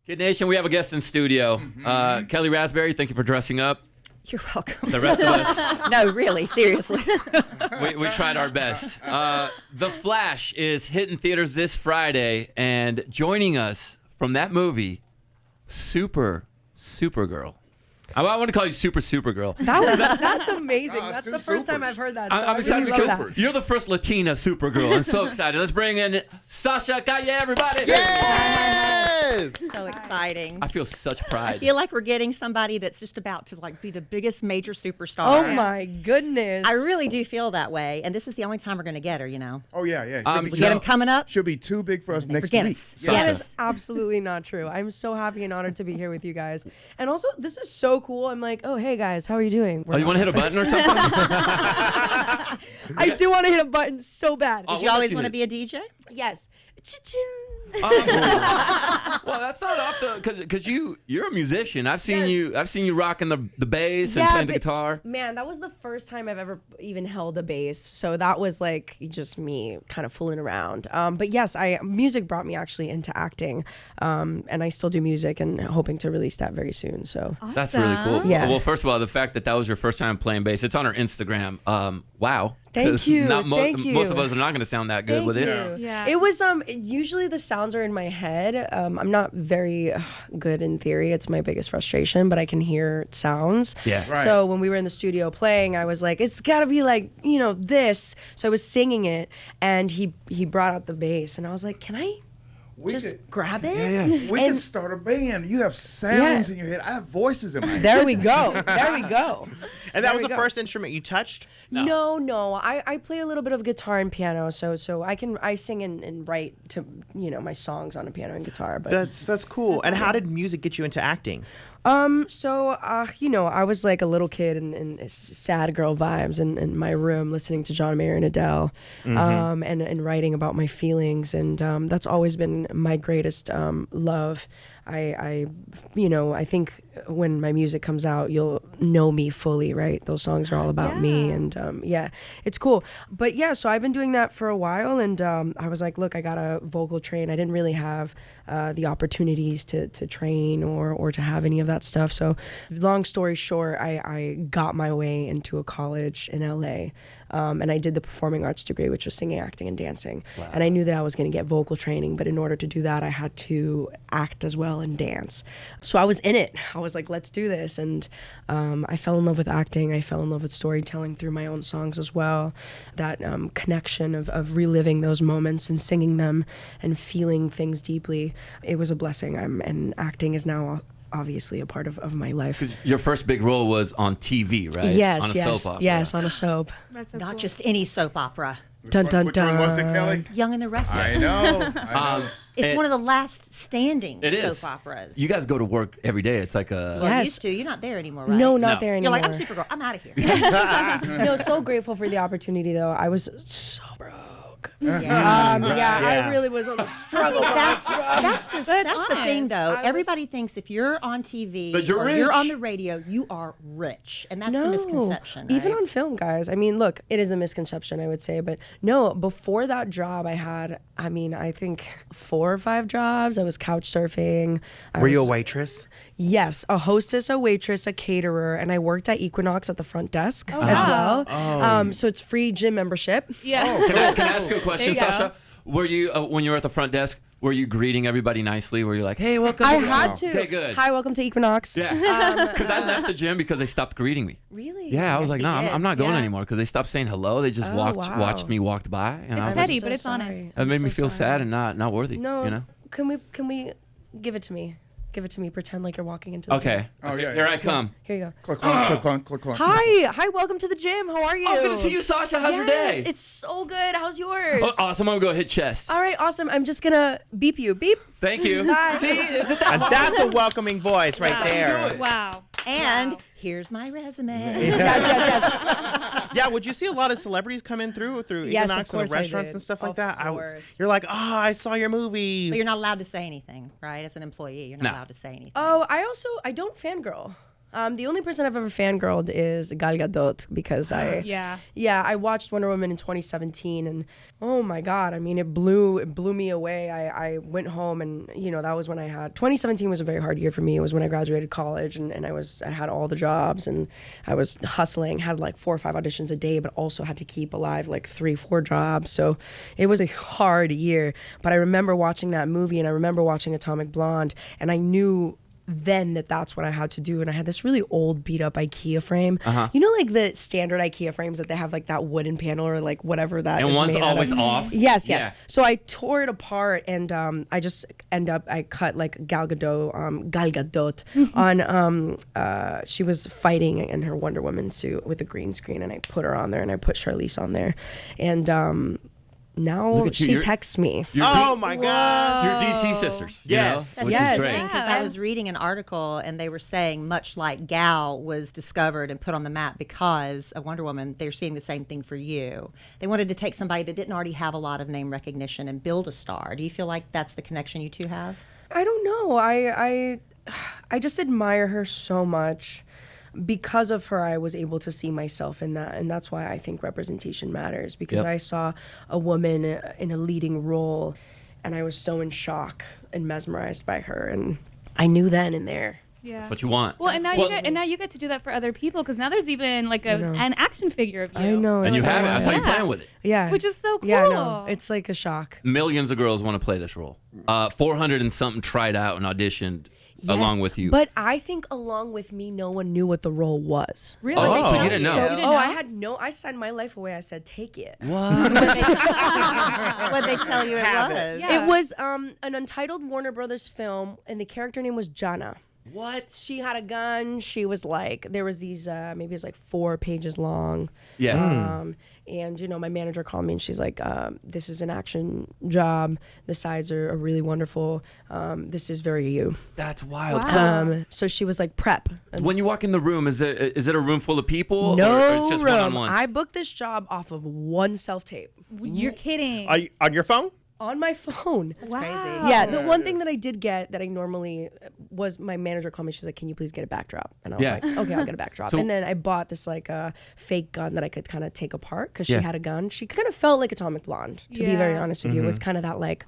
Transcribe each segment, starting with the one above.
KiddNation, we have a guest in studio. Kelly Raspberry, thank you for dressing up. You're welcome. The rest of us. No, really, seriously. we tried our best. The Flash is hitting theaters this Friday, and joining us from that movie, Supergirl. I want to call you Supergirl. That's amazing. Oh, that's two the first time supers. I've heard that. So I'm I excited really love because that. you're the first Latina Supergirl. I'm so excited. Let's bring in Sasha, Calle, everybody. Yes! So exciting. I feel such pride. I feel like we're getting somebody that's just about to be the biggest major superstar. Oh my goodness. I really do feel that way, and this is the only time we're going to get her. Oh, yeah. We We get him coming up. She'll be too big for us next Forget week. us. Sasha. That is absolutely not true. I'm so happy and honored to be here with you guys. And also, this is so cool. I'm like, oh, hey guys, how are you doing? Oh, you want to hit a button or something? I do want to hit a button so bad. Oh, Did you we'll always let you want to hit. be a DJ? Yes. Cha-ching. Well, that's not off the because you're a musician. I've seen you rocking the bass and playing the but, guitar. Man, that was the first time I've ever even held a bass. So that was like just me kind of fooling around. But yes, music brought me actually into acting. And I still do music and hoping to release that very soon. So That's really cool. Yeah. Well, first of all, the fact that was your first time playing bass, it's on her Instagram. Wow. Thank 'Cause you. Most Thank of you. us are not going to sound that good Thank with it. you. Yeah. It was usually the sounds are in my head. I'm not very good in theory. It's my biggest frustration, but I can hear sounds. Yeah. Right. So when we were in the studio playing, I was like, it's got to be like, this. So I was singing it, and he brought out the bass, and I was like, can I We just could- grab it? We And can start a band. You have sounds in your head. I have voices in my head. there we go. There we go. And There that was we the go. first instrument you touched? No. I play a little bit of guitar and piano, so I sing and write to my songs on a piano and guitar. But That's cool. And how did music get you into acting? I was like a little kid in sad girl vibes in my room listening to John Mayer and Adele, and writing about my feelings, and that's always been my greatest love. I think when my music comes out, you'll know me fully, right? Those songs are all about me, and it's cool. But yeah, so I've been doing that for a while, and I was like, look, I got to vocal train. I didn't really have the opportunities to train or to have any of that stuff. So long story short, I got my way into a college in LA, and I did the performing arts degree, which was singing, acting, and dancing. Wow. And I knew that I was going to get vocal training, but in order to do that, I had to act as well and dance. So I was in it. I was like, let's do this. And I fell in love with acting. I fell in love with storytelling through my own songs as well. That connection of reliving those moments and singing them and feeling things deeply. It was a blessing. And acting is now obviously a part of my life. Your first big role was on TV, right? Yes, on a yes, soap opera. yes, on a soap. That's so Not cool. just any soap opera. Dun dun Which one was it, dun. Kelly? Young and the Restless. I know. I know. It's And- one of the last standing It is. soap operas. You guys go to work every day. It's like a. Well, Yes. used to. You're not there anymore, right? No, not No. there You're anymore. like, I'm Supergirl. I'm out of here. No, so grateful for the opportunity though. I was so broke. Yeah. I really was on the struggle. That's the thing, honest. though. I was- Everybody thinks if you're on TV That you're or you're on rich. the radio, you are rich, and that's the No, misconception. even right? on film, guys. I mean, look, it is a misconception, I would say, but no. Before that job, I had, I think 4 or 5 jobs. I was couch surfing. Were you a waitress? Yes, a hostess, a waitress, a caterer, and I worked at Equinox at the front desk as well. So it's free gym membership. Yeah. Can I ask you a question, There you go. Sasha? Were you when you were at the front desk? Were you greeting everybody nicely? Were you like, "Hey, welcome"? I to-" had to. Okay, good. Hi, welcome to Equinox. Yeah. Because I left the gym because they stopped greeting me. Really? Yeah, I was like, he no, did. I'm not going Yeah. anymore because they stopped saying hello. They just Oh, wow. watched me walked by, and I It's was petty, like, but it's honest. that made me so feel sorry. sad and not worthy. No. You know. Can we give it to me? Give it to me. Pretend like you're walking into the Okay. gym. Oh, yeah, Here yeah. I come. Here you go. Click, clunk, click, clunk, click, clunk. Hi, welcome to the gym. How are you? Oh, good to see you, Sasha. How's your Yes, day? It's so good. How's yours? Oh, awesome. I'm gonna go hit chest. All right, awesome. I'm just gonna beep you. Beep. Thank you. Hi. See, is it that And that's a welcoming voice right there. Wow. And Wow. here's my resume. Yeah, would you see a lot of celebrities come in through Yes, of Equinox and course the I restaurants did. and stuff like Of that? course. You're like, I saw your movie. But you're not allowed to say anything, right? As an employee, you're not No. allowed to say anything. Oh, I don't fangirl. The only person I've ever fangirled is Gal Gadot because I watched Wonder Woman in 2017 and oh my God, I mean it blew me away. I went home and that was when 2017 was a very hard year for me. It was when I graduated college and I had all the jobs and I was hustling, had like 4 or 5 auditions a day, but also had to keep alive like 3-4 jobs. So it was a hard year. But I remember watching that movie and I remember watching Atomic Blonde and I knew then that's what I had to do. And I had this really old beat up IKEA frame. Like the standard IKEA frames that they have like that wooden panel or like whatever that and is one's made always out of. off. Yes. Yeah. So I tore it apart and I cut like Gal Gadot on she was fighting in her Wonder Woman suit with a green screen and I put her on there and I put Charlize on there. And now she texts me. Oh my gosh. You're DC sisters. Yes. That's Which Yes. is great. interesting because I was reading an article and they were saying much like Gal was discovered and put on the map because of Wonder Woman, they're seeing the same thing for you. They wanted to take somebody that didn't already have a lot of name recognition and build a star. Do you feel like that's the connection you two have? I don't know. I just admire her so much. Because of her, I was able to see myself in that. And that's why I think representation matters. Because I saw a woman in a leading role and I was so in shock and mesmerized by her. And I knew then and there. Yeah. That's what you want. Well, and now you get to do that for other people because now there's even like an action figure of you. I know. And you it's have it. so That's how you Yeah. plan with it. Yeah. Which is so cool. Yeah, I know. It's like a shock. Millions of girls want to play this role. 400 and something tried out and auditioned along Yes, with you. But I think along with me, no one knew what the role was. Really? Oh, so you didn't know. So, You didn't know? I signed my life away. I said, take it. What? What they tell you it was? Yeah. It was an untitled Warner Brothers film, and the character name was Jana. What? She had a gun. She was like, there was these, maybe it's like 4 pages long. Yeah. And, my manager called me and she's like, this is an action job. The sides are really wonderful. This is very you. That's wild. Wow. So she was like, prep. So when you walk in the room, is it a room full of people? No or it's just room. one-on-ones? I booked this job off of one self-tape. You're kidding. Are you, on your phone? On my phone. wow. crazy. Yeah, the one thing that I did get that I normally was my manager called me. She's like, "Can you please get a backdrop?" And I was like, "Okay, I'll get a backdrop." So- and then I bought this like fake gun that I could kind of take apart because Yeah. she had a gun. She kind of felt like Atomic Blonde, to be very Yeah. honest with you. It was kind of that like,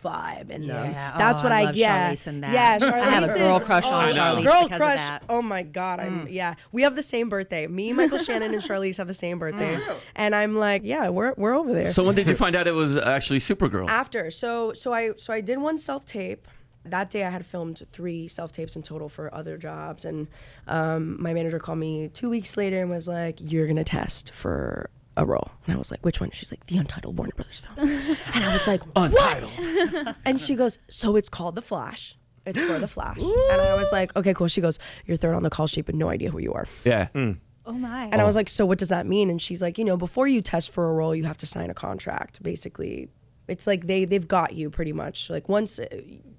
vibe and Yeah. that's Oh, what I I love yeah Charlize in that. yeah I have a Charlize girl is- crush on I know. Charlize girl because crush. of that. Oh my god, we have the same birthday. Me, Michael Shannon, and Charlize have the same birthday, and I'm like, yeah, we're over there. So when did you find out it was actually Supergirl? After, so I did one self tape. That day I had filmed 3 self tapes in total for other jobs, and my manager called me 2 weeks later and was like, "You're gonna test for a role," and I was like, "Which one?" She's like, "The Untitled Warner Brothers film," and I was like, "Untitled," and she goes, "So it's called The Flash. It's for The Flash," and I was like, "Okay, cool." She goes, "You're third on the call sheet, but no idea who you are." Yeah. Oh my. And I was like, "So what does that mean?" And she's like, "Before you test for a role, you have to sign a contract. Basically, it's like they've got you pretty much. Like once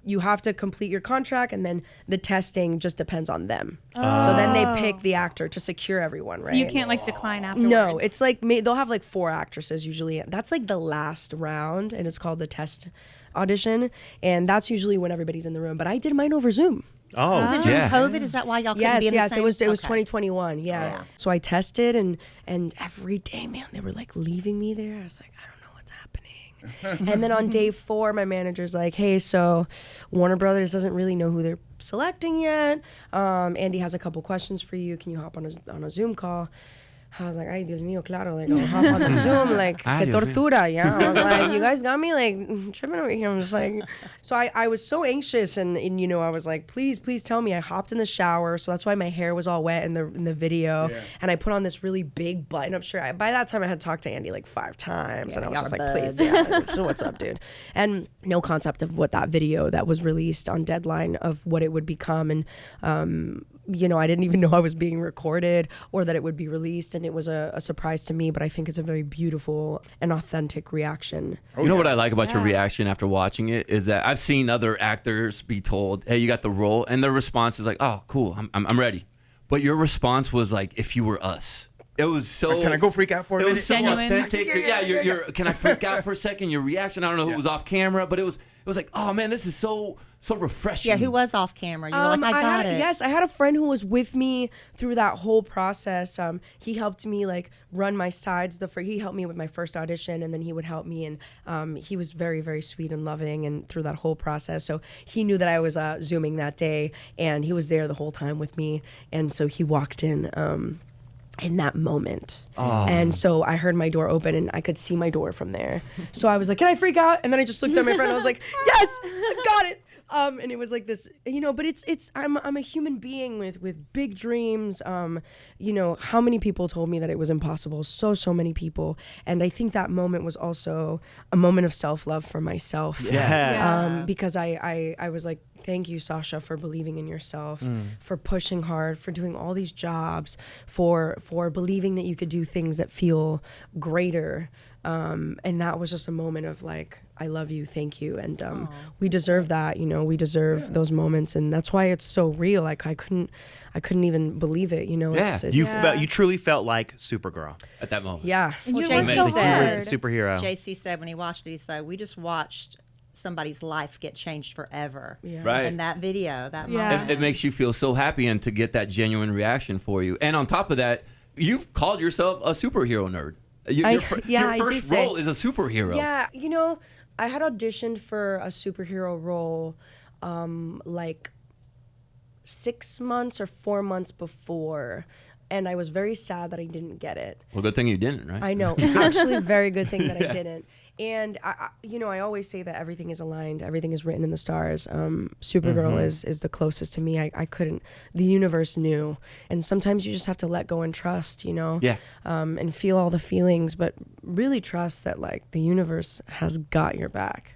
you have to complete your contract, and then the testing just depends on them. So then they pick the actor to secure everyone, right? you can't like decline afterwards. No, it's like they'll have like 4 actresses usually. That's like the last round, and it's called the test audition, and that's usually when everybody's in the room. But I did mine over Zoom. Oh. Was it during Yeah. COVID? Is that why y'all couldn't be in the Yes, same? it was Okay. 2021. Yeah. So I tested, and every day, man, they were like leaving me there. I was like, I don't know what's happening. And then on day 4, my manager's like, "Hey, so Warner Brothers doesn't really know who they're selecting yet. Andy has a couple questions for you. Can you hop on a Zoom call?" I was like, "Ay, Dios mío, claro." Like, I'll hop on the Zoom, like, Ay, que Dios mío. tortura, yeah. I was like, you guys got me, like, tripping over here. I'm just like, so I was so anxious, and I was like, please tell me. I hopped in the shower, so that's why my hair was all wet in the video, and I put on this really big button-up shirt. By that time, I had talked to Andy like 5 times, and I was y'all just are like, please, buds. yeah, so what's up, dude? And no concept of what that video that was released on deadline of what it would become, and I didn't even know I was being recorded or that it would be released, and it was a surprise to me, but I think it's a very beautiful and authentic reaction. You know what I like about your reaction after watching it is that I've seen other actors be told, "Hey, you got the role," and their response is like, "Oh, cool, I'm ready." But your response was like, "If you were us." It was so. Can I go freak out for a It minute? was so Genuine. authentic. Yeah, can I freak out for a second? Your reaction. I don't know who was off camera, but it was was like, oh man, this is so refreshing. Yeah, who was off camera? You were like, I got it. Yes, I had a friend who was with me through that whole process. He helped me like run my sides. He helped me with my first audition, and then he would help me. And he was very, very sweet and loving, and through that whole process. So he knew that I was Zooming that day, and he was there the whole time with me. And so he walked in that moment. And so I heard my door open and I could see my door from there. So I was like, can I freak out? And then I just looked at my friend and I was like, yes, I got it. And it was like this, but I'm a human being with big dreams. How many people told me that it was impossible? So many people. And I think that moment was also a moment of self-love for myself. Yes. Because I was like, thank you, Sasha, for believing in yourself, for pushing hard, for doing all these jobs, for believing that you could do things that feel greater. And that was just a moment of like, I love you, thank you. And we deserve that, we deserve those moments. And that's why it's so real. Like I couldn't even believe it, You truly felt like Supergirl at that moment. Yeah. Well, You were JC so you were hard. the superhero. JC said when he watched it, he said, we just watched somebody's life get changed forever. Yeah. Right. And that video, that Yeah. moment. It makes you feel so happy, and to get that genuine reaction for you. And on top of that, you've called yourself a superhero nerd. Your I do first say- role is a superhero. Yeah, I had auditioned for a superhero role like 6 months or 4 months before, and I was very sad that I didn't get it. Well, good thing you didn't, right? I know. Actually, very good thing that I didn't. And I always say that everything is aligned, everything is written in the stars. Supergirl is the closest to me. I couldn't. The universe knew, and sometimes you just have to let go and trust, Yeah. and feel all the feelings, but really trust that like the universe has got your back.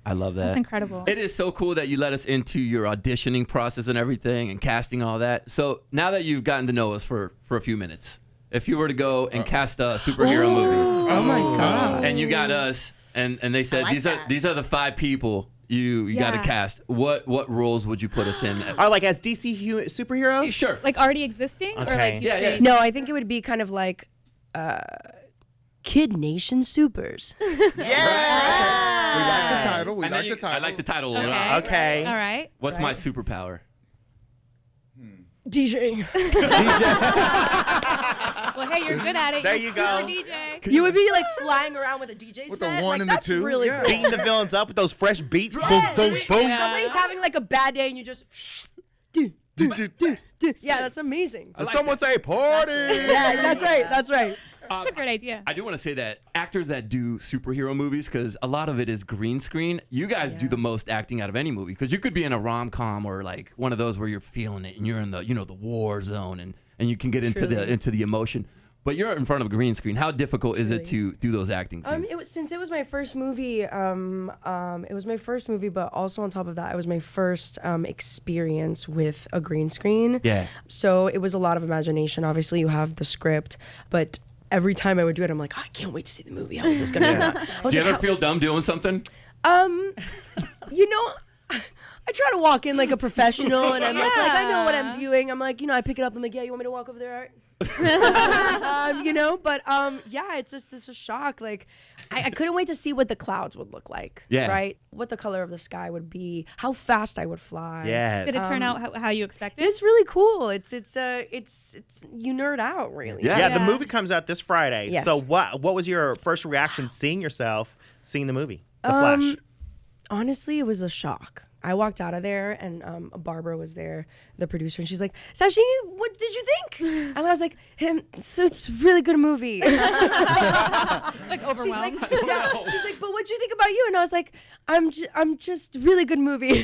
I love that. That's incredible. It is so cool that you let us into your auditioning process and everything and casting all that. So now that you've gotten to know us for a few minutes, if you were to go and cast a superhero movie, Oh my God! and you got us, and they said like that. these are the 5 people you got to Yeah. cast. What roles would you put us in? Are like as DC superheroes? Sure. Like already existing, or Okay. like you Yeah, create- No, I think it would be kind of like KiddNation Supers. Yeah. We like the title. We And then like the title. I like the title a Okay. lot. Okay. All right. What's my superpower? DJ. Well, hey, you're good at it. There You're you go. super DJ. You would be like flying around with a DJ With the set. one like, and the that's two, really yeah. cool. Beating the villains up with those fresh beats. Yes. Boom, boom, boom. Somebody's having like a bad day and you just. Yeah, that's amazing. Someone say party. Yeah, that's right. That's right. That's a great idea. I do want to say that actors that do superhero movies, because a lot of it is green screen, you guys do the most acting out of any movie. Because you could be in a rom-com or like one of those where you're feeling it and you're in the the war zone and you can get into the emotion. But you're in front of a green screen. How difficult is it to do those acting scenes? Since it was my first movie, it was my first movie, but also on top of that, it was my first experience with a green screen. Yeah. So it was a lot of imagination. Obviously, you have the script, but every time I would do it, I'm like, oh, I can't wait to see the movie. How is this going to turn out? I was Do you like, ever feel dumb doing something? I try to walk in like a professional, and I'm like I know what I'm doing. I'm like, I pick it up. I'm like, yeah, you want me to walk over there? All right. Yeah, it's a shock. Like, I couldn't wait to see what the clouds would look like. Yeah. Right. What the color of the sky would be. How fast I would fly. Yes. Did it turn out how you expected? It's really cool. It's you nerd out really. Yeah. Yeah, the movie comes out this Friday. Yes. So what was your first reaction seeing the movie? The Flash. Honestly, it was a shock. I walked out of there and Barbara was there, the producer, and she's like, Sasha, what did you think? And I was like, so it's a really good movie. Like She's overwhelmed. like, yeah. She's like, but what'd you think about you? And I was like, I'm just really good movie.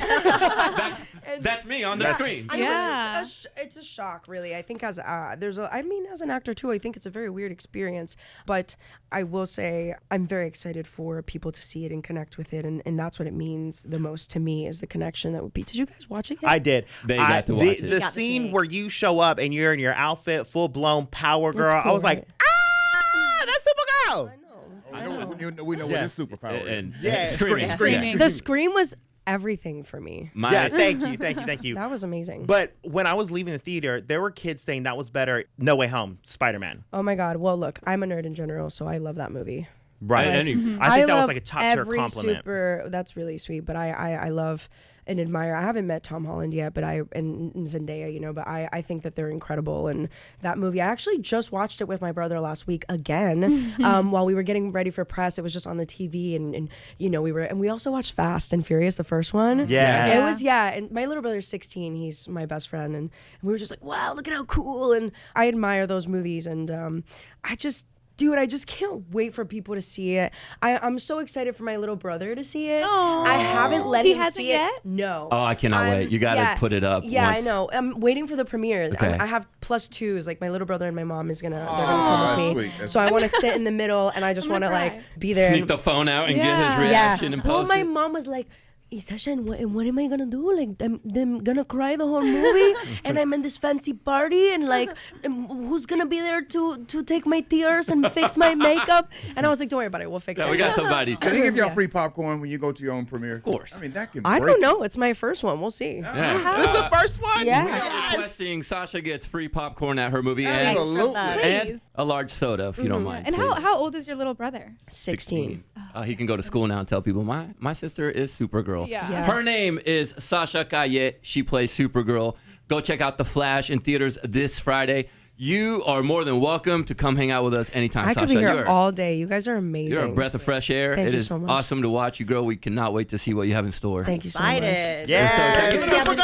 That's me on the screen. I Yeah. mean, it's a shock, really. I think as an actor too, I think it's a very weird experience. But I will say I'm very excited for people to see it and connect with it, and that's what it means the most to me is the connection that would be. Did you guys watch it yet? I did. They got to watch it. The Got to scene see it. where you show up and you're in your outfit, full blown power girl. That's I was cool, like, that's Supergirl. We know what his superpower is. And Yeah, screaming. screaming. Yeah. The scream was everything for me. Yeah, thank you. That was amazing. But when I was leaving the theater, there were kids saying that was better. No Way Home, Spider-Man. Oh my God. Well, look, I'm a nerd in general, so I love that movie. Right. Any- I think that was love like a top tier every compliment. That's really sweet. But I love and admire. I haven't met Tom Holland yet, but and Zendaya, you know. But I think that they're incredible. And that movie, I actually just watched it with my brother last week again. While we were getting ready for press, it was just on the TV, and you know we also watched Fast and Furious, the first one. Yeah. It was And my little brother's 16. He's my best friend, and we were just like, wow, look at how cool. And I admire those movies, and Dude, I just can't wait for people to see it. I'm so excited for my little brother to see it. Aww. I haven't let He him hasn't see yet? it. No. Oh, I cannot wait. You got to put it up. Yeah, once. I know. I'm waiting for the premiere. Okay. I have +2s. Like my little brother and my mom they're gonna come with me. sweet. That's So I want to sit in the middle, and I just want to gonna like cry. be there. Sneak the phone out and get his Yeah. reaction and Well, post my it. mom was like, Sasha, and what am I gonna do? Like, I'm gonna cry the whole movie, and I'm in this fancy party, and like, who's gonna be there to take my tears and fix my makeup? And I was like, don't worry about it, we'll fix Yeah, it. we got somebody. Did he give y'all Yeah. free popcorn when you go to your own premiere? Of course. I mean, that can I break don't know. It's my first one. We'll see. Yeah. This is the first one? Yeah. We are requesting Sasha gets free popcorn at her movie Absolutely. and Please. a large soda if you don't mind. And please. how old is your little brother? 16. He can go to school now and tell people my sister is Supergirl. Yeah. Yeah. Her name is Sasha Calle. She plays Supergirl. Go check out The Flash in theaters this Friday. You are more than welcome to come hang out with us anytime, I Sasha. could be here You're- all day. You guys are amazing. You're a breath of fresh air. Thank It you is so much. awesome to watch you, girl. We cannot wait to see what you have in store. Thank you so much. Excited. Yeah. Thank you. Supergirl.